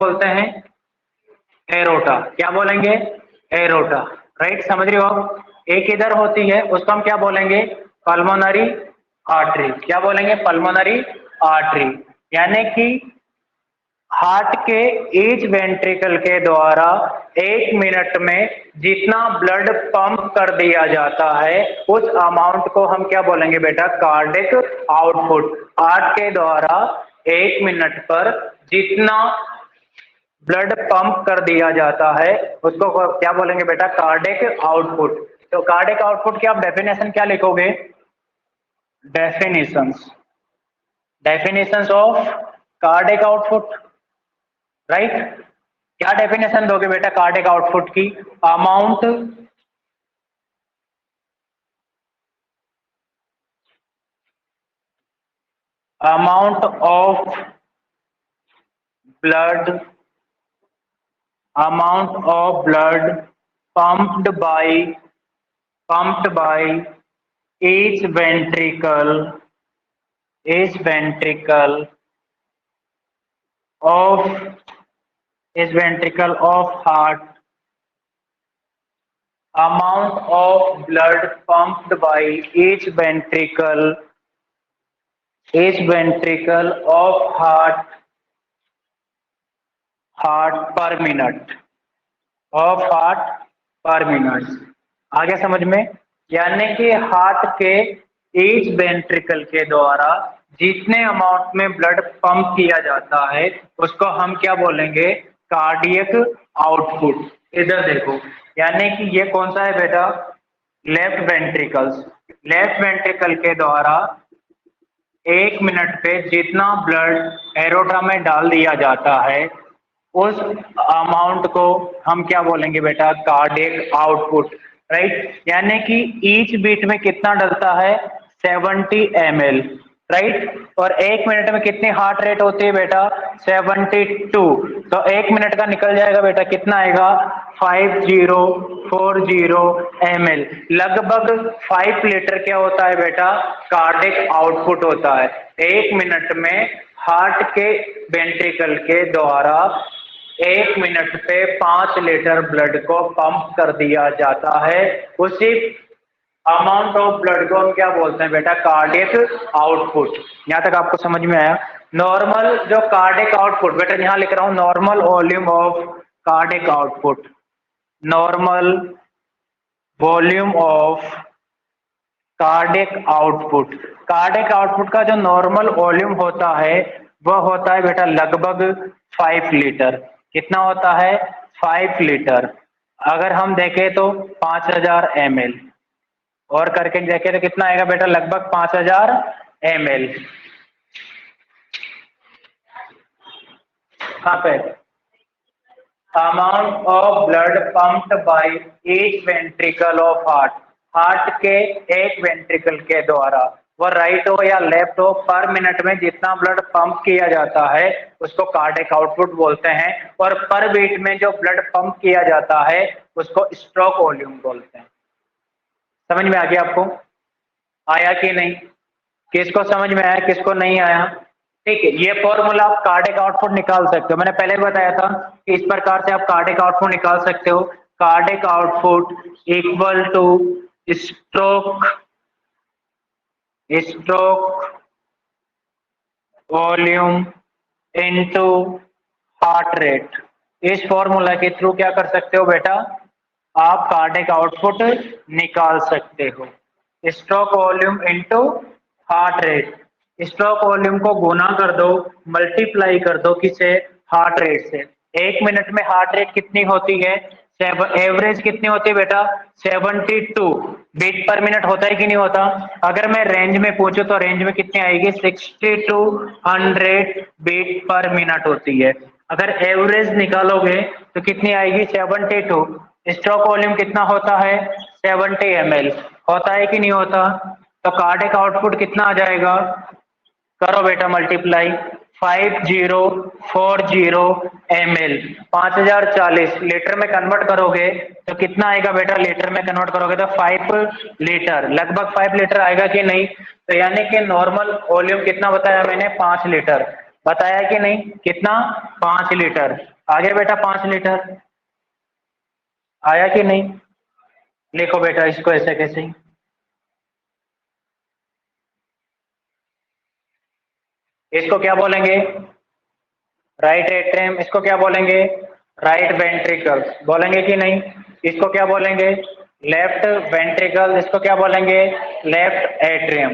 बोलते हैं एरोटा। क्या बोलेंगे? एरोटा। राइट, समझ रहे हो आप? एक इधर होती है उसको हम क्या बोलेंगे? Pulmonary artery. क्या बोलेंगे? Pulmonary artery. यानी कि हार्ट के ईच वेंट्रिकल के द्वारा 1 मिनट में जितना ब्लड पंप कर दिया जाता है उस अमाउंट को हम क्या बोलेंगे बेटा? Cardiac output. हार्ट के द्वारा 1 मिनट पर जितना ब्लड पंप कर दिया जाता है उसको क्या बोलेंगे बेटा? Cardiac output. तो कार्डिक आउटपुट की आप डेफिनेशन क्या लिखोगे? Definitions, definitions of cardiac output. Right, क्या डेफिनेशन दोगे बेटा कार्डिक आउटपुट की? Amount amount of blood pumped by each ventricle of heart. Amount of blood pumped by each ventricle of heart per minute. आ गया समझ में? यानी कि हार्ट के ईच वेंट्रिकल के द्वारा जितने अमाउंट में ब्लड पंप किया जाता है उसको हम क्या बोलेंगे? Cardiac output. इधर देखो, यानी कि ये कौन सा है बेटा? Left ventricles. लेफ्ट वेंट्रिकल के द्वारा 1 मिनट पे जितना ब्लड एरोटा में डाल दिया जाता है उस अमाउंट को हम क्या बोलेंगे बेटा? Cardiac output. राइट, यानी कि ईच बीट में कितना डलता है? 70 ml। राइट, और 1 मिनट में कितनी हार्ट रेट होती है बेटा? 72। तो 1 मिनट का निकल जाएगा बेटा, कितना आएगा? 5040 ml। लगभग 5 लीटर क्या होता है बेटा? कार्डियक आउटपुट होता है। 1 मिनट में हार्ट के वेंट्रिकल के द्वारा 1 मिनट पे 5 लीटर ब्लड को पंप कर दिया जाता है। उसी अमाउंट ऑफ ब्लड को हम क्या बोलते हैं बेटा? Cardiac output. यहां तक आपको समझ में आया? नॉर्मल जो कार्डियक आउटपुट बेटा, यहां लिख रहा हूं normal volume of cardiac output. Normal volume of cardiac output. Cardiac output का जो नॉर्मल वॉल्यूम होता है वह होता है बेटा लगभग 5 लीटर। कितना होता है? 5 लीटर। अगर हम देखें तो 5000 ml और करके देखें तो कितना आएगा बेटा? लगभग 5000 ml। कहाँ पे? Amount of blood pumped by each ventricle of heart. Heart के एक वेंट्रिकल के द्वारा, वह राइट हो या लेफ्ट हो, पर मिनट में जितना ब्लड पंप किया जाता है उसको कार्डियक आउटपुट बोलते हैं। और पर बीट में जो ब्लड पंप किया जाता है उसको स्ट्रोक वॉल्यूम बोलते हैं। समझ में आ गया आपको? आया कि नहीं? किसको समझ में आया, किसको नहीं आया? ठीक है, ये फॉर्मूला आप कार्डियक आउटपुट निकाल सकते हो। मैंने पहले भी बताया था कि इस प्रकार से आप कार्डियक आउटपुट निकाल सकते हो। Cardiac output equal two stroke volume into heart rate. इस फॉर्मूला के थ्रू क्या कर सकते हो बेटा? आप कार्डियक आउटपुट निकाल सकते हो। Stroke volume into heart rate. Stroke volume को गुना कर दो, मल्टीप्लाई कर दो किसे? हार्ट रेट से। 1 मिनट में हार्ट रेट कितनी होती है? एवरेज कितनी होती है बेटा? 72 बीट पर मिनट होता है कि नहीं होता? अगर मैं रेंज में पूछूं तो रेंज में कितनी आएगी? 60 to 100 बीट पर मिनट होती है। अगर एवरेज निकालोगे तो कितनी आएगी? 72। स्ट्रोक वॉल्यूम कितना होता है? 70 ml। होता है कि नहीं होता? तो कार्डियक आउटपुट कितना आ जाएगा? करो बेटा मल्टीप्लाई। 5040 ml 5040 लीटर में कन्वर्ट करोगे तो कितना आएगा बेटा? लीटर में कन्वर्ट करोगे तो 5 लीटर, लगभग 5 लीटर आएगा कि नहीं? तो यानी कि नॉर्मल वॉल्यूम कितना बताया मैंने? 5 लीटर। बताया कि नहीं? कितना? 5 लीटर। आ गया बेटा 5 लीटर, आया कि नहीं? लिखो बेटा इसको ऐसे कैसे, इसको क्या बोलेंगे? Right atrium. इसको क्या बोलेंगे? Right ventricle. बोलेंगे कि नहीं? इसको क्या बोलेंगे? Left ventricle. इसको क्या बोलेंगे? Left atrium.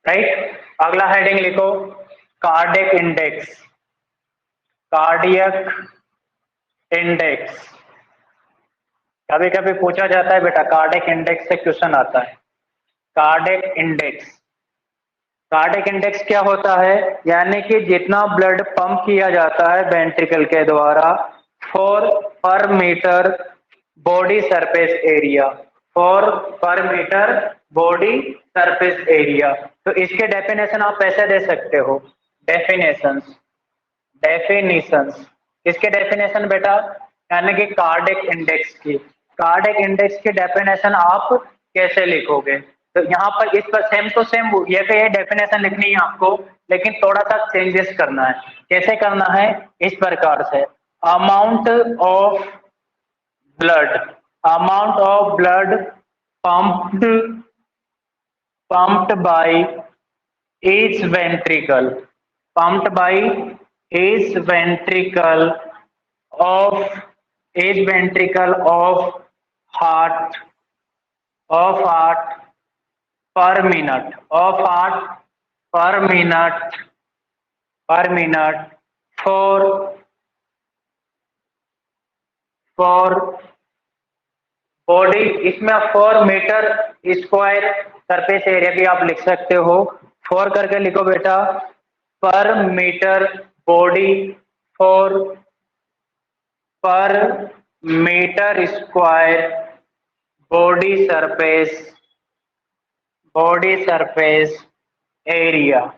राइट। अगला हेडिंग लिखो, कार्डियक इंडेक्स। कार्डियक इंडेक्स कभी कभी पूछा जाता है बेटा, कार्डियक इंडेक्स से क्वेश्चन आता है। कार्डियक इंडेक्स, कार्डियक इंडेक्स क्या होता है? यानी कि जितना ब्लड पंप किया जाता है वेंट्रिकल के द्वारा four per metre body surface area, four per metre body surface area. तो इसके डेफिनेशन आप ऐसे दे सकते हो, डेफिनेशंस, डेफिनेशंस। किसके डेफिनेशन बेटा? यानी कि कार्डियक इंडेक्स की। कार्डियक इंडेक्स की डेफिनेशन आप कैसे लिखोगे? तो यहाँ पर इस पर सेम टू सेम ये डेफिनेशन लिखनी है आपको, लेकिन थोड़ा सा चेंजेस करना है। कैसे करना है? इस प्रकार से, amount of blood, amount of blood pumped pumped by each ventricle, pumped by each ventricle of each ventricle heart of heart per minute, of heart per minute for body. इसमें 4 मीटर स्क्वायर सरफेस एरिया भी आप लिख सकते हो, 4 करके लिखो बेटा, पर metre body, 4 per metre square body surface area.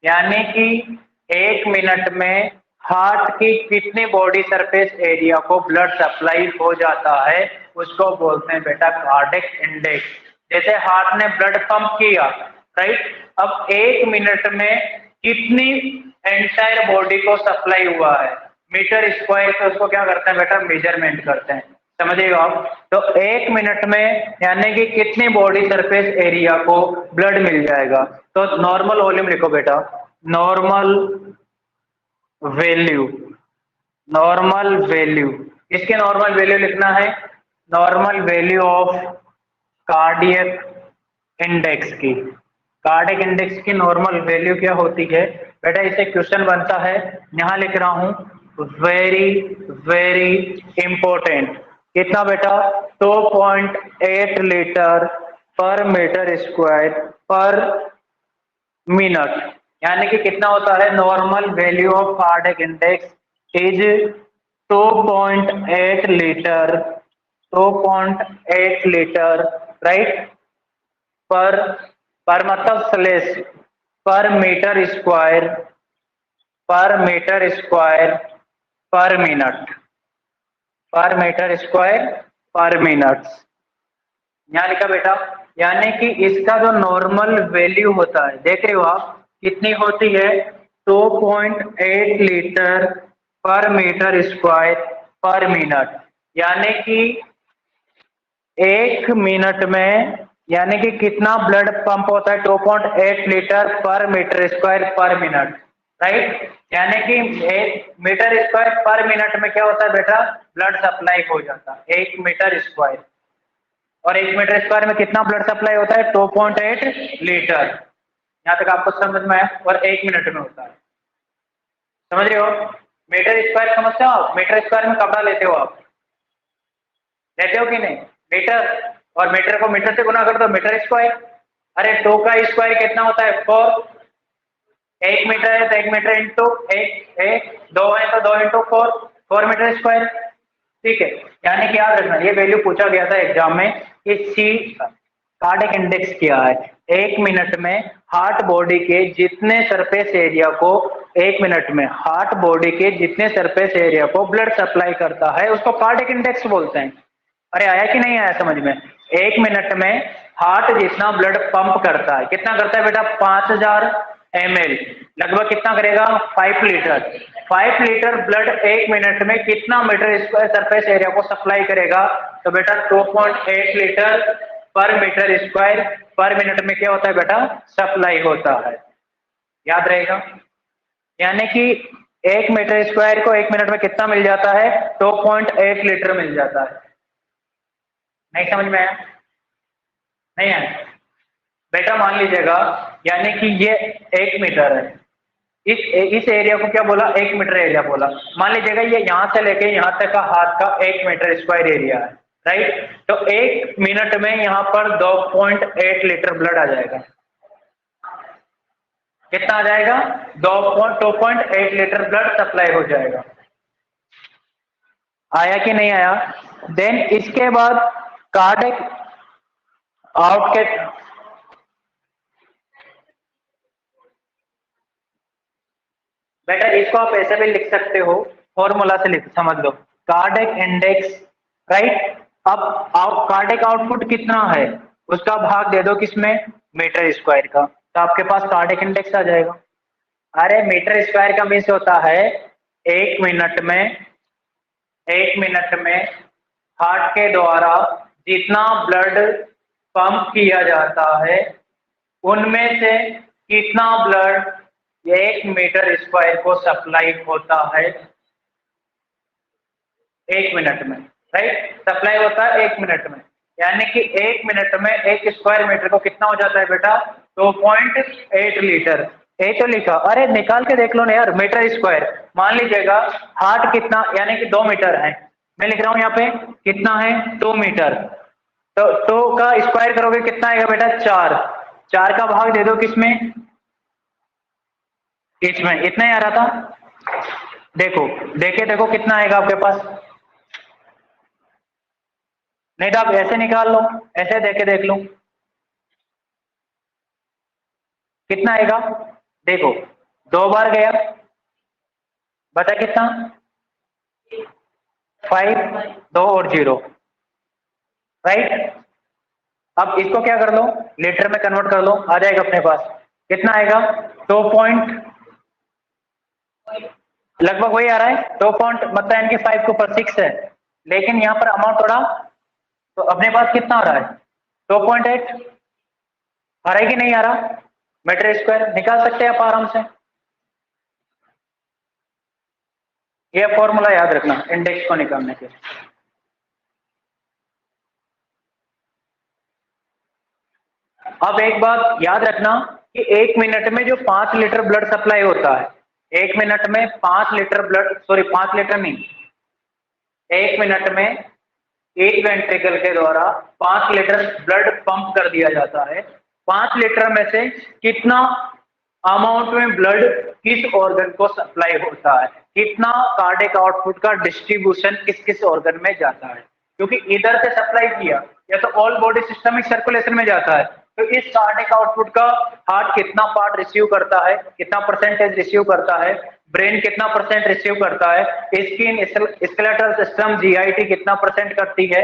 यानी कि 1 मिनट में हार्ट की कितनी बॉडी सरफेस एरिया को ब्लड सप्लाई हो जाता है उसको बोलते हैं बेटा कार्डियक इंडेक्स। जैसे हार्ट ने ब्लड पंप किया, राइट, अब 1 मिनट में कितनी एंटायर बॉडी को सप्लाई हुआ है, मीटर स्क्वायर से उसको क्या करते हैं बेटा, मेजरमेंट करते हैं। समझिएगा आप? तो 1 मिनट में यानी कि कितनी बॉडी सरफेस एरिया को ब्लड मिल जाएगा। तो नॉर्मल वॉल्यूम लिखो बेटा, नॉर्मल वैल्यू, नॉर्मल वैल्यू। इसके नॉर्मल वैल्यू लिखना है, normal value of cardiac index की। कार्डियक इंडेक्स की नॉर्मल वैल्यू क्या होती है बेटा? इसे क्वेश्चन बनता है, यहां लिख रहा हूं, वेरी वेरी इंपॉर्टेंट। कितना बेटा? 2.8 litre per metre square per minute. यानी कि कितना होता है? Normal value of cardiac index is 2.8 litre, 2.8 litre, right, पर मतलब स्लेश, पर मीटर स्क्वायर, पर मीटर स्क्वायर पर मिनट, पर मीटर स्क्वायर पर मिनट। यहाँ लिखा बेटा। यानी कि इसका जो नॉर्मल वैल्यू होता है, देख रहे हो आप, कितनी होती है? 2.8 litre per metre square per minute. यानी कि 1 मिनट में यानी कि कितना ब्लड पंप होता है? 2.8 litre per metre square per minute, right. यानी कि 1 मीटर स्क्वायर पर मिनट में क्या होता है बेटा? ब्लड सप्लाई हो जाता है 1 मीटर स्क्वायर। और 1 मीटर स्क्वायर में कितना ब्लड सप्लाई होता है? 2.8 लीटर। यहाँ तक आपको समझ में आया? और 1 मिनट में होता है, समझ रहे हो? मीटर स्क्वायर समझते हो आप? मीटर स्क्वायर में कपड़ा लेते हो आप, लेते हो कि नहीं? मीटर, और मीटर को मीटर से गुना कर दो, मीटर स्क्वायर। अरे 2 का स्क्वायर कितना होता है? 4। 1 मीटर है तो 1 मीटर इंटू 1, 2 है तो 2 इंटू 4 मीटर स्क्वायर। ठीक है। यानी कि याद रखना, ये वैल्यू पूछा गया था एग्जाम में कि सी कार्डियक इंडेक्स क्या है। 1 मिनट में हार्ट बॉडी के जितने सरफेस एरिया को, 1 मिनट में हार्ट बॉडी के जितने सरफेस एरिया को ब्लड सप्लाई करता है उसको कार्डियक इंडेक्स बोलते हैं। अरे आया कि नहीं आया समझ में? 1 मिनट में हार्ट जितना ब्लड पंप करता है, कितना करता है बेटा? 5000 एम एल, लगभग कितना करेगा 5 लीटर। 5 लीटर ब्लड 1 मिनट में कितना मीटर स्क्वायर सरफेस एरिया को सप्लाई करेगा? तो बेटा 2.8 litre per metre square per minute में क्या होता है बेटा? सप्लाई होता है। याद रहेगा, यानी कि 1 मीटर स्क्वायर को 1 मिनट में कितना मिल जाता है? 2.8 लीटर मिल जाता है। नहीं समझ में आया? नहीं आया बेटा? मान लीजिएगा, यानी कि ये 1 मीटर है, इस एरिया को क्या बोला? 1 मीटर एरिया बोला। मान लीजिएगा ये यहां से लेके यहां तक का हाथ का 1 मीटर स्क्वायर एरिया है, राइट? तो 1 मिनट में यहां पर 2.8 लीटर ब्लड आ जाएगा। कितना आ जाएगा? 2.8 लीटर ब्लड सप्लाई हो जाएगा। आया कि नहीं आया? देन इसके बाद कार्डिक आउट के, बेटा इसको आप ऐसे भी लिख सकते हो, फॉर्मूला से लिख समझ लो, कार्डिक इंडेक्स, राइट? अब कार्डिक आउटपुट कितना है उसका भाग दे दो किसमें? मीटर स्क्वायर का, तो आपके पास कार्डिक इंडेक्स आ जाएगा। अरे मीटर स्क्वायर का मीन्स होता है 1 मिनट में, 1 मिनट में हार्ट के द्वारा जितना ब्लड पंप किया जाता है उनमें से कितना ब्लड 1 मीटर स्क्वायर को सप्लाई होता है 1 मिनट में, राइट? सप्लाई होता है 1 मिनट में, यानी कि 1 मिनट में 1 स्क्वायर मीटर को कितना हो जाता है बेटा? 2.8 लीटर। यही तो लिखा, अरे निकाल के देख लो ना यार, मीटर स्क्वायर। मान लीजिएगा हार्ट कितना, यानी कि 2 मीटर है, मैं लिख रहा हूं यहाँ पे कितना है? 2 मीटर। तो 2 का स्क्वायर करोगे कितना आएगा बेटा? 4। 4 का भाग दे दो किसमें? इसमें। इतना ही आ रहा था, देखो देखे देखो कितना आएगा आपके पास। नहीं तो आप ऐसे निकाल लो, ऐसे देखे देख लो कितना आएगा। देखो 2 बार गया, बता कितना? 5, 2 और 0, राइट? अब इसको क्या कर लो? लीटर में कन्वर्ट कर लो, आ जाएगा अपने पास। कितना आएगा? 2 पॉइंट, लगभग वही आ रहा है 2 पॉइंट, मतलब यानी कि 5 के ऊपर 6 है, लेकिन यहाँ पर अमाउंट थोड़ा, तो अपने पास कितना आ रहा है? 2.8 आ रहा है कि नहीं आ रहा? मीटर स्क्वायर निकाल सकते हैं आप आराम से। ये फॉर्मूला याद रखना इंडेक्स को निकालने के। अब एक बात याद रखना कि 1 मिनट में जो 5 लीटर ब्लड सप्लाई होता है, 1 मिनट में 5 लीटर ब्लड, सॉरी 5 लीटर नहीं, 1 मिनट में एक वेंट्रिकल के द्वारा 5 लीटर ब्लड पंप कर दिया जाता है। 5 लीटर में से कितना अमाउंट में ब्लड किस ऑर्गन को सप्लाई होता है, कितना कार्डिक आउटपुट का डिस्ट्रीब्यूशन किस किस ऑर्गन में जाता है, क्योंकि इधर से सप्लाई किया या तो ऑल बॉडी सिस्टमिक सर्कुलेशन में जाता है, तो इस कार्डिक आउटपुट का हार्ट कितना पार्ट रिसीव करता है, कितना परसेंटेज रिसीव करता है, ब्रेन कितना परसेंट रिसीव करता है, स्किन स्केलेटल सिस्टम जीआईटी कितना परसेंट करती है,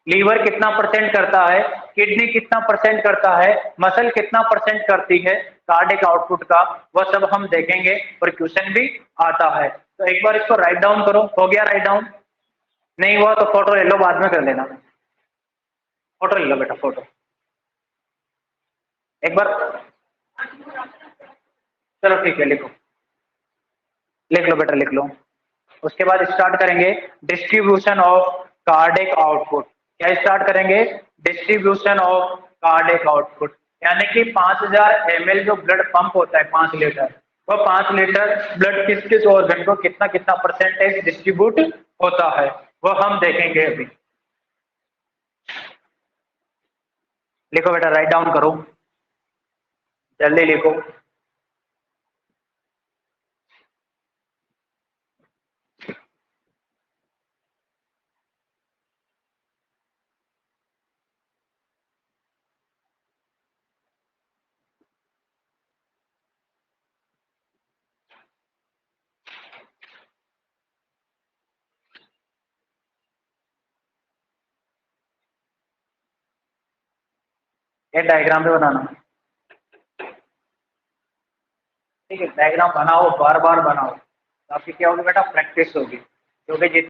लीवर कितना परसेंट करता है, किडनी कितना परसेंट करता है, मसल कितना परसेंट करती है कार्डिक आउटपुट का, वह सब हम देखेंगे और क्वेश्चन भी आता है। तो एक बार इसको राइट डाउन करो। हो गया राइट डाउन? नहीं हुआ तो फोटो ले लो, बाद में कर लेना। फोटो ले लो बेटा, फोटो एक बार। चलो ठीक है, लिखो, लिख लो बेटा, लिख लो। उसके बाद स्टार्ट करेंगे डिस्ट्रीब्यूशन ऑफ कार्डिक आउटपुट। क्या स्टार्ट करेंगे? डिस्ट्रीब्यूशन ऑफ कार्डिक आउटपुट, यानी कि 5000 ml जो ब्लड पंप होता है 5 लीटर, वो 5 लीटर ब्लड किस किस ऑर्गन को कितना कितना परसेंटेज डिस्ट्रीब्यूट होता है, वो हम देखेंगे अभी। लिखो बेटा, राइट डाउन करो, जल्दी लिखो। ये डायग्राम पे बनाना। ठीक है, डायग्राम बनाओ, बार बार बनाओ, तो आपकी क्या होगी बेटा, प्रैक्टिस होगी, क्योंकि